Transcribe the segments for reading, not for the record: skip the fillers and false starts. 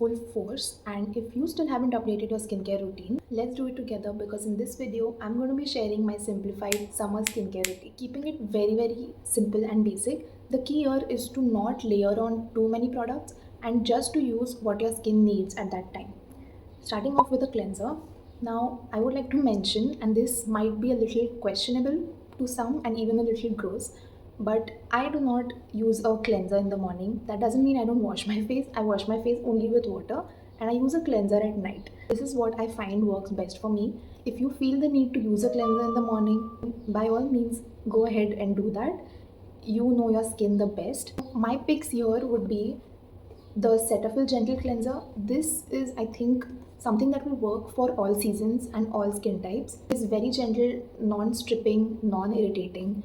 full force, and if you still haven't updated your skincare routine, let's do it together, because in this video I'm going to be sharing my simplified summer skincare routine, keeping it very simple and basic. The key here is to not layer on too many products and just to use what your skin needs at that time. Starting off with a cleanser. Now I would like to mention, and this might be a little questionable to some and even a little gross, but I do not use a cleanser in the morning. That doesn't mean I don't wash my face. I wash my face only with water, and I use a cleanser at night. This is what I find works best for me. If you feel the need to use a cleanser in the morning, by all means go ahead and do that. You know your skin the best. My picks here would be the Cetaphil Gentle Cleanser. This is, I think, something that will work for all seasons and all skin types. It's very gentle, non-stripping, non-irritating.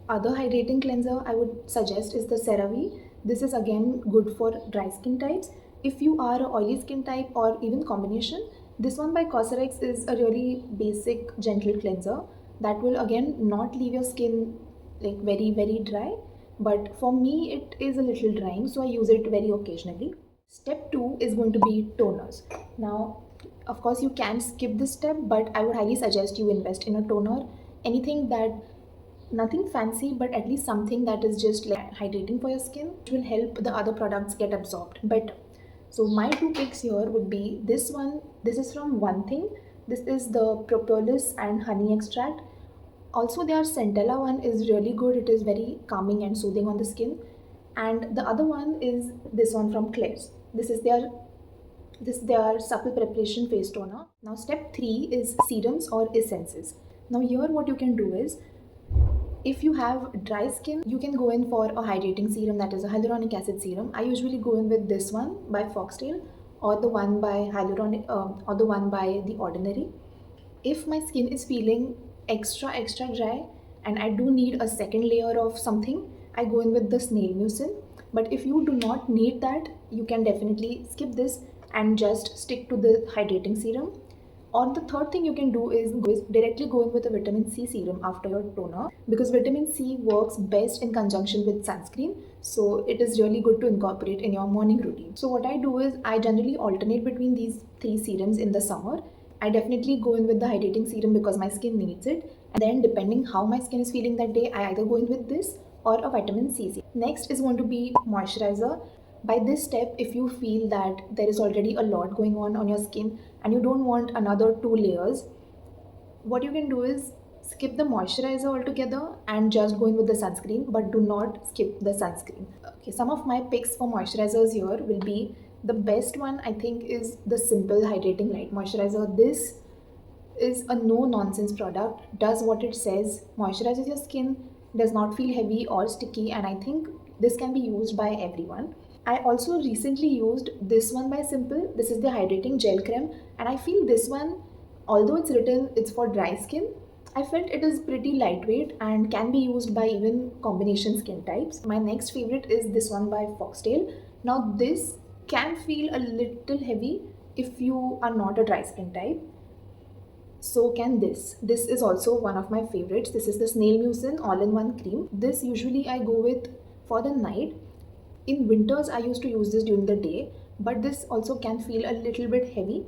Other hydrating cleanser I would suggest is the CeraVe. This is again good for dry skin types. If you are an oily skin type or even combination, this one by Cosrx is a really basic gentle cleanser that will again not leave your skin like very dry, but for me it is a little drying, so I use it very occasionally. Step 2 is going to be toners. Now of course you can skip this step, but I would highly suggest you invest in a toner. Anything that, nothing fancy, but at least something that is just like hydrating for your skin, which will help the other products get absorbed better. So my two picks here would be this one. This is from One Thing. This is the propolis and honey extract. Also their Centella one is really good. It is very calming and soothing on the skin. And the other one is this one from Claire's. This is their supple preparation face toner. Now step 3 is serums or essences. Now here what you can do is, if you have dry skin, you can go in for a hydrating serum, that is a hyaluronic acid serum. I usually go in with this one by Foxtail, or the one by or the one by The Ordinary. If my skin is feeling extra dry and I do need a second layer of something, I go in with the SNAIL MUCIN. But if you do not need that, you can definitely skip this and just stick to the hydrating serum. Or the third thing you can do is directly go in with a vitamin C serum after your toner, because vitamin C works best in conjunction with sunscreen, so it is really good to incorporate in your morning routine. So what I do is I generally alternate between these 3 serums in the summer. I definitely go in with the hydrating serum because my skin needs it, and then depending how my skin is feeling that day, I either go in with this or a vitamin C serum. Next is going to be moisturizer. By this step, if you feel that there is already a lot going on your skin and you don't want another 2 layers, what you can do is skip the moisturizer altogether and just go in with the sunscreen, but do not skip the sunscreen. Okay, some of my picks for moisturizers here will be, the best one I think is the Simple Hydrating Light Moisturizer. This is a no-nonsense product, does what it says, moisturizes your skin, does not feel heavy or sticky, and I think this can be used by everyone. I also recently used this one by Simple. This is the Hydrating Gel Creme, and I feel this one, although it's written it's for dry skin, I felt it is pretty lightweight and can be used by even combination skin types. My next favorite is this one by Foxtail. Now this can feel a little heavy if you are not a dry skin type. So can this. This is also one of my favorites. This is the SNAIL MUCIN all-in-one cream. This usually I go with for the night. In winters, I used to use this during the day, but this also can feel a little bit heavy.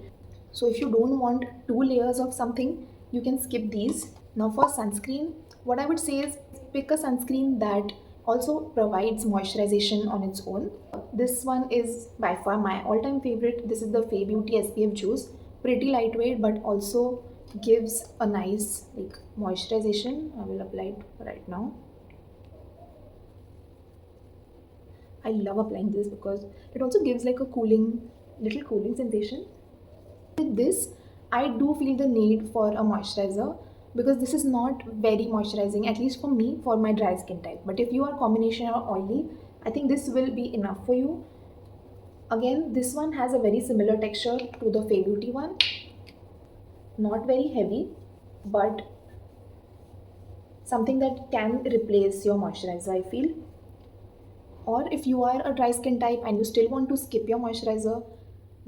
So if you don't want 2 layers of something, you can skip these. Now for sunscreen, what I would say is pick a sunscreen that also provides moisturization on its own. This one is by far my all-time favorite. This is the Fay Beauty SPF Juice. Pretty lightweight, but also gives a nice moisturization. I will apply it right now. I love applying this because it also gives like a little cooling sensation. With this, I do feel the need for a moisturizer because this is not very moisturizing, at least for me, for my dry skin type. But if you are combination or oily, I think this will be enough for you. Again, this one has a very similar texture to the Fay Beauty one. Not very heavy, but something that can replace your moisturizer, I feel. Or if you are a dry skin type and you still want to skip your moisturizer,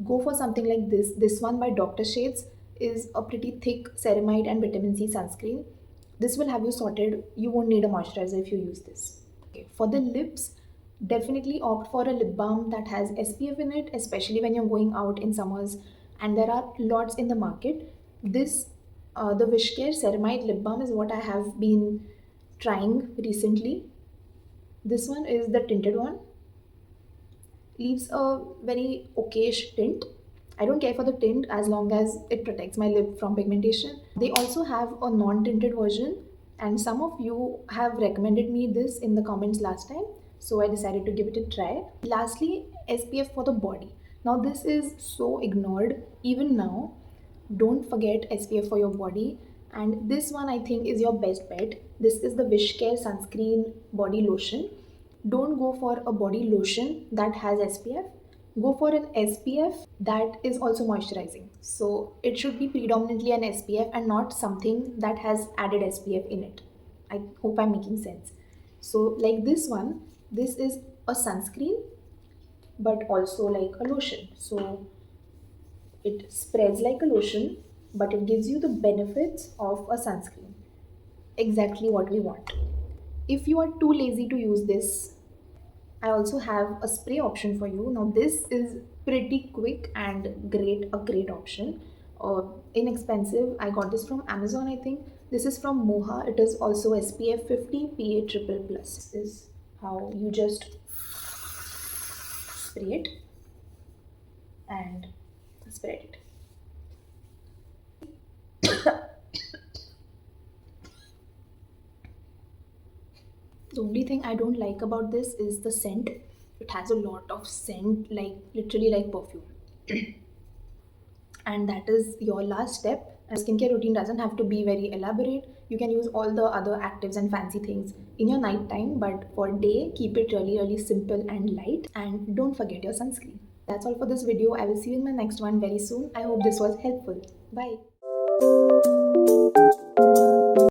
go for something like this. This one by Dr. Shades is a pretty thick ceramide and vitamin C sunscreen. This will have you sorted. You won't need a moisturizer if you use this. Okay. For the lips, Definitely opt for a lip balm that has SPF in it, especially when you're going out in summers, and there are lots in the market. This, the WISHCARE Ceramide lip balm is what I have been trying recently. This one is the tinted one, leaves a very okayish tint. I don't care for the tint as long as it protects my lip from pigmentation. They also have a non-tinted version, and some of you have recommended me this in the comments last time, so I decided to give it a try. Lastly, SPF for the body. Now this is so ignored even now. Don't forget SPF for your body, and this one I think is your best bet. This is the WISHCARE sunscreen body lotion. Don't go for a body lotion that has SPF. Go for an SPF that is also moisturizing. So it should be predominantly an SPF and not something that has added SPF in it. I hope I'm making sense. So like this one, this is a sunscreen but also like a lotion. So it spreads like a lotion, but it gives you the benefits of a sunscreen. Exactly what we want. If you are too lazy to use this, I also have a spray option for you. Now this is pretty quick and a great option. Inexpensive. I got this from Amazon, I think. This is from MOHA. It is also SPF 50 PA+++. This is how you just spray it and spread it. The only thing I don't like about this is the scent. It has a lot of scent, like literally like perfume. And that is your last step. And skincare routine doesn't have to be very elaborate. You can use all the other actives and fancy things in your night time, but for day, keep it really simple and light. And don't forget your sunscreen. That's all for this video. I will see you in my next one very soon. I hope this was helpful. Bye.